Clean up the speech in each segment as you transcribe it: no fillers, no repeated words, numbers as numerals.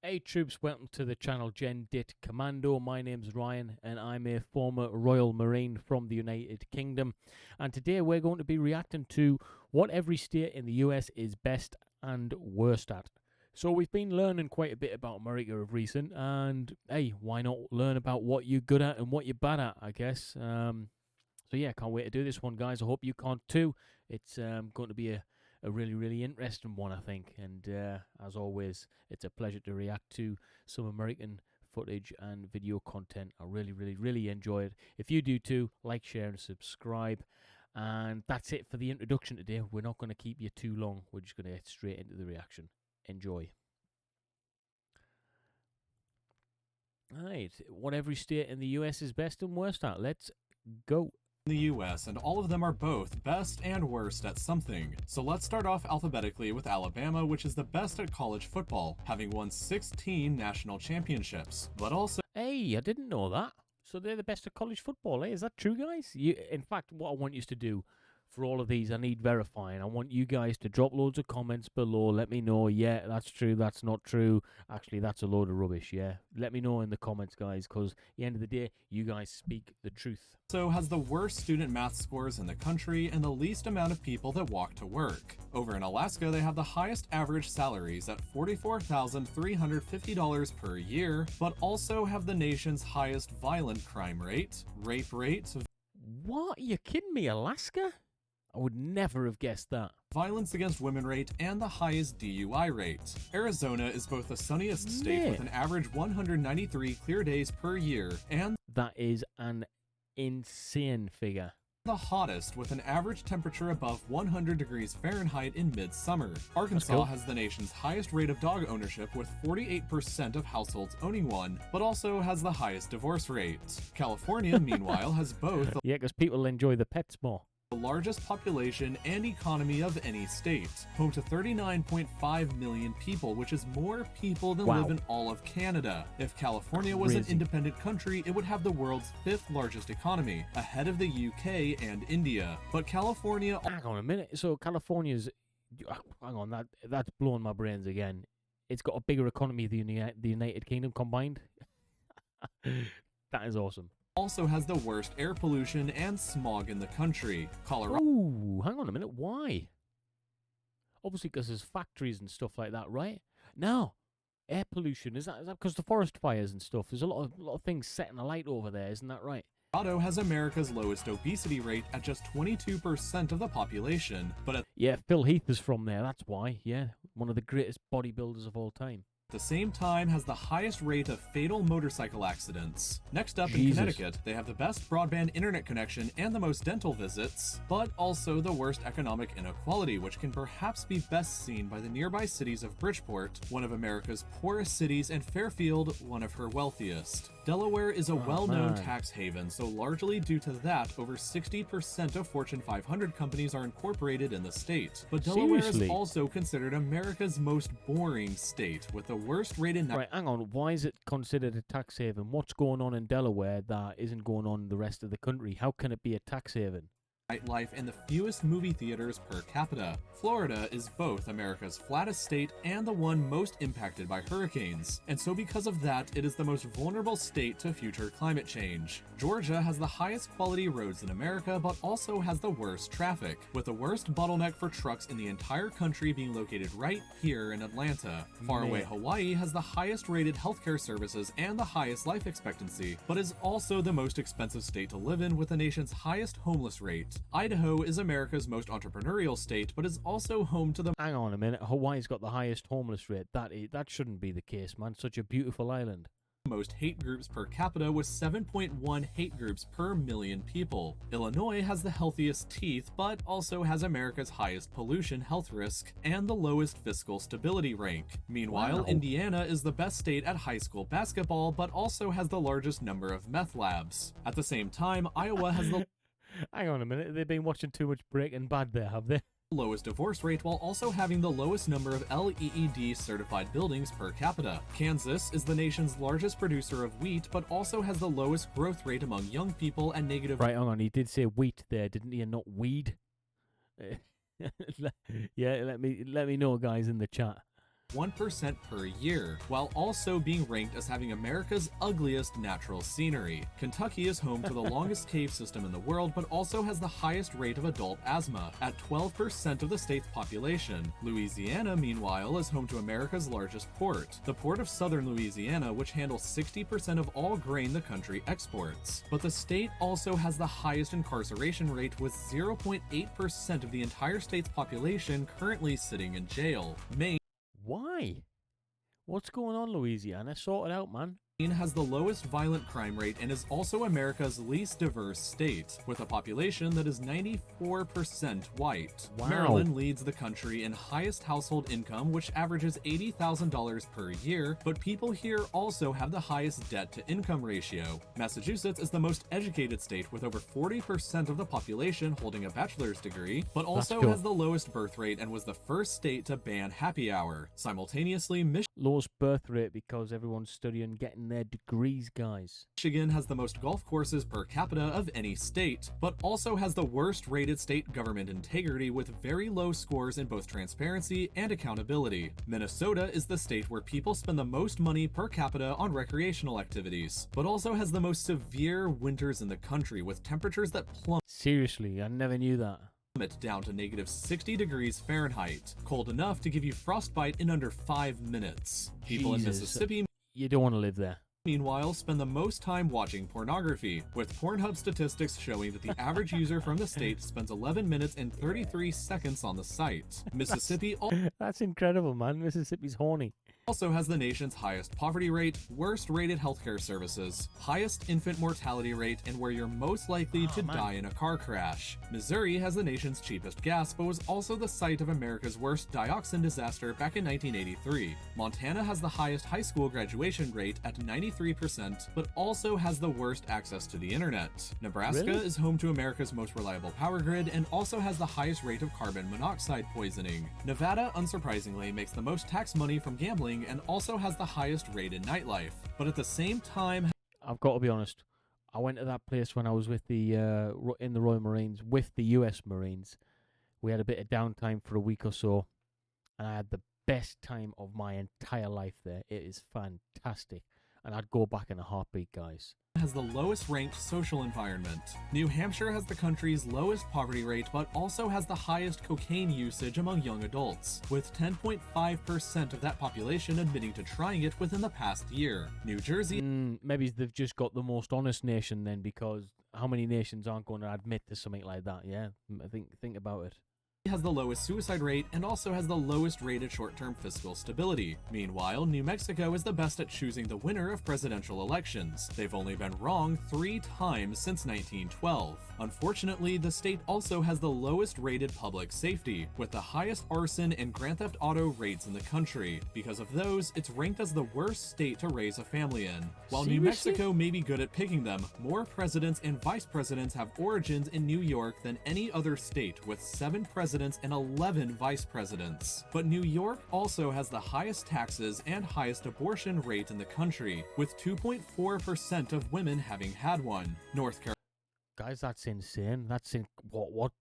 Hey troops, welcome to the channel Dit Commando. My name's Ryan and I'm a former Royal Marine from the United Kingdom. And today we're going to be reacting to what every state in the US is best and worst at. So we've been learning quite a bit about America of recent, and hey, why not learn about what you're good at and what you're bad at, I guess. So yeah, can't wait to do this one, guys. I hope you can't too. It's going to be a really interesting one, I think. And as always, it's a pleasure to react to some American footage and video content. I really enjoy it. If you do too, like, share, and subscribe. And that's it for the introduction today. We're not going to keep you too long. We're just going to get straight into the reaction. Enjoy. Alright, what every state in the US is best and worst at. Let's go. The US, and all of them are both best and worst at something. So let's start off alphabetically with Alabama, which is the best at college football, having won 16 national championships. But also, Hey, I didn't know that. So they're the best at college football, eh? Is that true, guys? In fact, what I want you to do for all of these, I need verifying. I want you guys to drop loads of comments below. Let me know, yeah, that's true, that's not true. Actually, that's a load of rubbish, yeah. Let me know in the comments, guys, because at the end of the day, you guys speak the truth. has the worst student math scores in the country and the least amount of people that walk to work. Over in Alaska, they have the highest average salaries at $44,350 per year, but also have the nation's highest violent crime rate, rape rate, What? Are you kidding me, Alaska? I would never have guessed that. violence against women rate, and the highest DUI rate. Arizona is both the sunniest state with an average 193 clear days per year, and That is an insane figure. the hottest with an average temperature above 100 degrees Fahrenheit in midsummer. Arkansas has the nation's highest rate of dog ownership with 48% of households owning one, but also has the highest divorce rate. California, meanwhile, has both Yeah, because people enjoy the pets more. the largest population and economy of any state, home to 39.5 million people, which is more people than live in all of Canada. If California was an independent country, it would have the world's 5th largest economy, ahead of the UK and India. But California... Hang on a minute. So California's... Hang on, that's blowing my brains again. It's got a bigger economy than the United Kingdom combined. That is awesome. also has the worst air pollution and smog in the country. Colorado... Ooh, hang on a minute. Why? Obviously because there's factories and stuff like that, right? No. Air pollution. Is that because the forest fires and stuff? There's a lot of things setting alight over there, isn't that right? Colorado has America's lowest obesity rate at just 22% of the population, but Yeah, Phil Heath is from there, that's why. Yeah, one of the greatest bodybuilders of all time. at the same time has the highest rate of fatal motorcycle accidents. Next up in Connecticut, they have the best broadband internet connection and the most dental visits, but also the worst economic inequality, which can perhaps be best seen by the nearby cities of Bridgeport, one of America's poorest cities, and Fairfield, one of her wealthiest. Delaware is a well-known tax haven, so largely due to that, over 60% of Fortune 500 companies are incorporated in the state. But Delaware is also considered America's most boring state, with the worst rated... Right, hang on. Why is it considered a tax haven? What's going on in Delaware that isn't going on in the rest of the country? How can it be a tax haven? Nightlife and the fewest movie theaters per capita. Florida is both America's flattest state and the one most impacted by hurricanes, and so because of that, it is the most vulnerable state to future climate change. Georgia has the highest quality roads in America, but also has the worst traffic, with the worst bottleneck for trucks in the entire country being located right here in Atlanta. Faraway Hawaii has the highest rated healthcare services and the highest life expectancy, but is also the most expensive state to live in with the nation's highest homeless rate. Idaho is America's most entrepreneurial state, but is also home to the... Hang on a minute. Hawaii's got the highest homeless rate. That shouldn't be the case, man. Such a beautiful island. most hate groups per capita with 7.1 hate groups per million people. Illinois has the healthiest teeth, but also has America's highest pollution health risk and the lowest fiscal stability rank. Meanwhile, Indiana is the best state at high school basketball, but also has the largest number of meth labs. At the same time, Iowa has the... Hang on a minute, they've been watching too much Breaking Bad there, have they? lowest divorce rate while also having the lowest number of LEED certified buildings per capita. Kansas is the nation's largest producer of wheat, but also has the lowest growth rate among young people and negative... Right, hang on, he did say wheat there, didn't he, and not weed? Yeah, let me know, guys, in the chat. 1% per year, while also being ranked as having America's ugliest natural scenery. Kentucky is home to the longest cave system in the world, but also has the highest rate of adult asthma, at 12% of the state's population. Louisiana, meanwhile, is home to America's largest port, the Port of Southern Louisiana, which handles 60% of all grain the country exports. But the state also has the highest incarceration rate, with 0.8% of the entire state's population currently sitting in jail. Maine Why? What's going on, Louisiana? Sort it out, man. has the lowest violent crime rate and is also America's least diverse state, with a population that is 94% white. Wow. Maryland leads the country in highest household income, which averages $80,000 per year, but people here also have the highest debt-to-income ratio. Massachusetts is the most educated state, with over 40% of the population holding a bachelor's degree, but also cool. has the lowest birth rate and was the first state to ban happy hour. Simultaneously, Lowest birth rate because everyone's studying getting their degrees, guys. Michigan has the most golf courses per capita of any state, but also has the worst rated state government integrity, with very low scores in both transparency and accountability. Minnesota is the state where people spend the most money per capita on recreational activities, but also has the most severe winters in the country, with temperatures that plummet Seriously, I never knew that. down to negative 60 degrees Fahrenheit, cold enough to give you frostbite in under 5 minutes. People in Jesus. Mississippi, You don't want to live there. meanwhile, spend the most time watching pornography, with Pornhub statistics showing that the average user from the state spends 11 minutes and 33 seconds on the site. Mississippi That's incredible, man. Mississippi's horny. also has the nation's highest poverty rate, worst rated healthcare services, highest infant mortality rate, and where you're most likely to die in a car crash. Missouri has the nation's cheapest gas, but was also the site of America's worst dioxin disaster back in 1983. Montana has the highest high school graduation rate at 93%, but also has the worst access to the internet. Nebraska Really? is home to America's most reliable power grid and also has the highest rate of carbon monoxide poisoning. Nevada, unsurprisingly, makes the most tax money from gambling and also has the highest rate in nightlife, but at the same time I've got to be honest. I went to that place when I was with the in the Royal Marines with the US Marines. We had a bit of downtime for a week or so, and I had the best time of my entire life there. It is fantastic, and I'd go back in a heartbeat, guys. has the lowest ranked social environment. New Hampshire has the country's lowest poverty rate, but also has the highest cocaine usage among young adults, with 10.5% of that population admitting to trying it within the past year. New Jersey Maybe they've just got the most honest nation then, because how many nations aren't going to admit to something like that? Yeah, I think about it. has the lowest suicide rate and also has the lowest rated short-term fiscal stability. Meanwhile, New Mexico is the best at choosing the winner of presidential elections. They've only been wrong 3 times since 1912. Unfortunately, the state also has the lowest rated public safety, with the highest arson and grand theft auto rates in the country. Because of those, it's ranked as the worst state to raise a family in. While New Seriously? Mexico may be good at picking them, more presidents and vice presidents have origins in New York than any other state, with 7 presidents and 11 vice presidents. But New York also has the highest taxes and highest abortion rate in the country, with 2.4% of women having had one. North Carolina Guys, that's insane. What?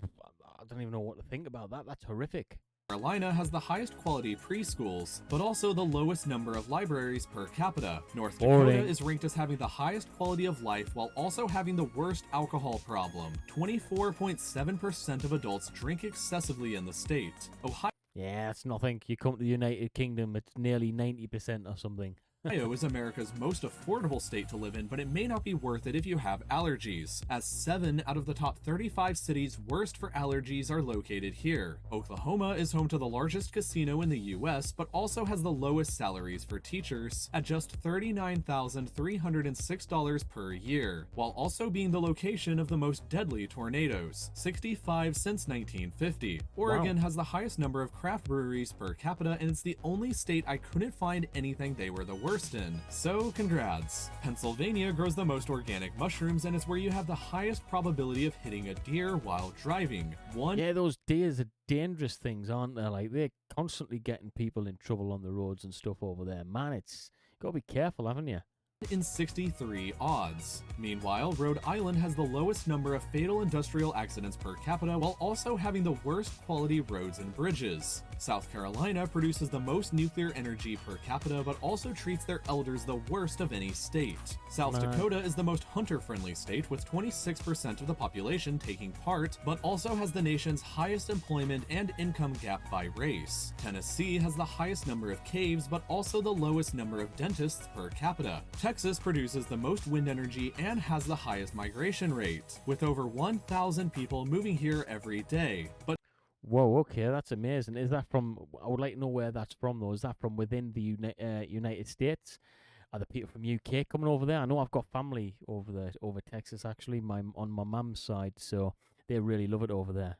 I don't even know what to think about that. That's horrific. Carolina has the highest quality preschools, but also the lowest number of libraries per capita. North Dakota Boring. is ranked as having the highest quality of life while also having the worst alcohol problem. 24.7% of adults drink excessively in the state. Ohio Yeah, that's nothing. You come to the United Kingdom, it's nearly 90% or something. is America's most affordable state to live in, but it may not be worth it if you have allergies, as 7 out of the top 35 cities worst for allergies are located here. Oklahoma is home to the largest casino in the US, but also has the lowest salaries for teachers, at just $39,306 per year, while also being the location of the most deadly tornadoes, 65 since 1950. Oregon has the highest number of craft breweries per capita, and it's the only state I couldn't find anything they were the worst in. So congrats. Pennsylvania grows the most organic mushrooms and is where you have the highest probability of hitting a deer while driving. Yeah, those deers are dangerous things, aren't they? Like, they're constantly getting people in trouble on the roads and stuff over there. Man, you got to be careful, haven't you? in 63 odds. Meanwhile, Rhode Island has the lowest number of fatal industrial accidents per capita while also having the worst quality roads and bridges. South Carolina produces the most nuclear energy per capita but also treats their elders the worst of any state. South Dakota is the most hunter-friendly state with 26% of the population taking part, but also has the nation's highest employment and income gap by race. Tennessee has the highest number of caves but also the lowest number of dentists per capita. Texas produces the most wind energy and has the highest migration rate, with over 1,000 people moving here every day. But Whoa, okay, that's amazing. Is that from? I would like to know where that's from, though. Is that from within the United States? Are the people from UK coming over there? I know I've got family over there, over Texas actually, on my mum's side, so they really love it over there.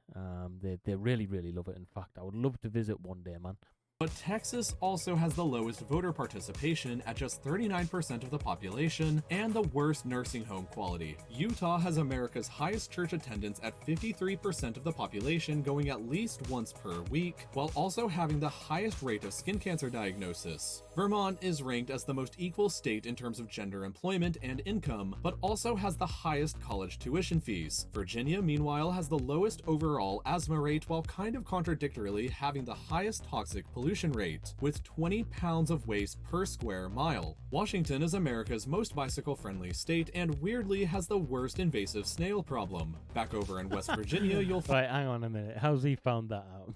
They really love it. In fact, I would love to visit one day, man. But Texas also has the lowest voter participation at just 39% of the population and the worst nursing home quality. Utah has America's highest church attendance at 53% of the population going at least once per week, while also having the highest rate of skin cancer diagnosis. Vermont is ranked as the most equal state in terms of gender employment and income, but also has the highest college tuition fees. Virginia, meanwhile, has the lowest overall asthma rate while kind of contradictorily having the highest toxic pollution rate, with 20 pounds of waste per square mile. Washington is America's most bicycle-friendly state and weirdly has the worst invasive snail problem. Back over in West Virginia, you'll find... Right, hang on a minute. How's he found that out?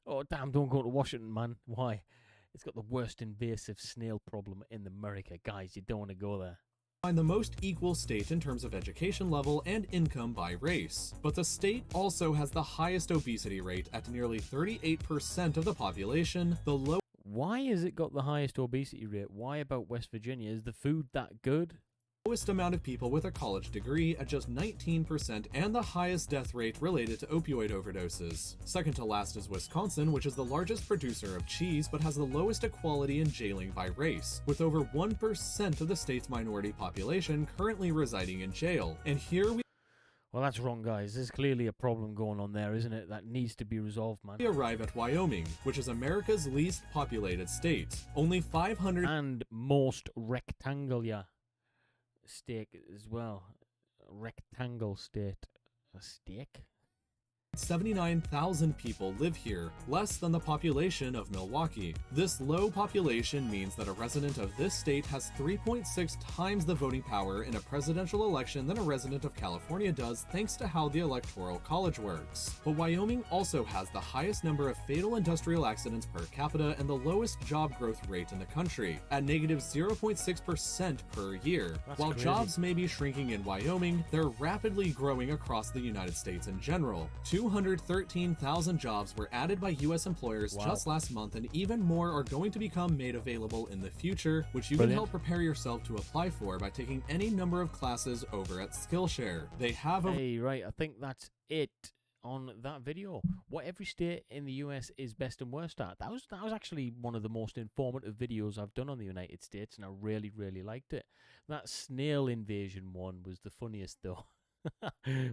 Oh, damn, don't go to Washington, man. Why? It's got the worst invasive snail problem in America. Guys, you don't want to go there. The most equal state in terms of education level and income by race. But the state also has the highest obesity rate at nearly 38% of the population, the Why has it got the highest obesity rate? Why about West Virginia? Is the food that good? lowest amount of people with a college degree at just 19% and the highest death rate related to opioid overdoses. Second to last is Wisconsin, which is the largest producer of cheese but has the lowest equality in jailing by race, with over 1% of the state's minority population currently residing in jail. And here we Well, that's wrong, guys. There's clearly a problem going on there, isn't it? That needs to be resolved, man. We arrive at Wyoming, which is America's least populated state. Only 500 And most rectangular state as well. Rectangle state. A steak? 79,000 people live here, less than the population of Milwaukee. This low population means that a resident of this state has 3.6 times the voting power in a presidential election than a resident of California does, thanks to how the Electoral College works. But Wyoming also has the highest number of fatal industrial accidents per capita and the lowest job growth rate in the country, at negative 0.6% per year. That's While crazy. jobs may be shrinking in Wyoming, they're rapidly growing across the United States in general. 213,000 jobs were added by U.S. employers just last month, and even more are going to become made available in the future, which you can help prepare yourself to apply for by taking any number of classes over at Skillshare. They have a... Hey, right, I think that's it on that video. What every state in the US is best and worst at. That was actually one of the most informative videos I've done on the United States, and I really, really liked it. That snail invasion one was the funniest, though.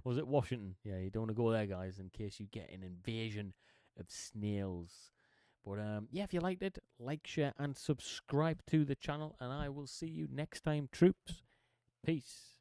Was it Washington? Yeah, you don't want to go there, guys, in case you get an invasion of snails. But yeah, if you liked it, like, share, and subscribe to the channel, and I will see you next time, troops. Peace.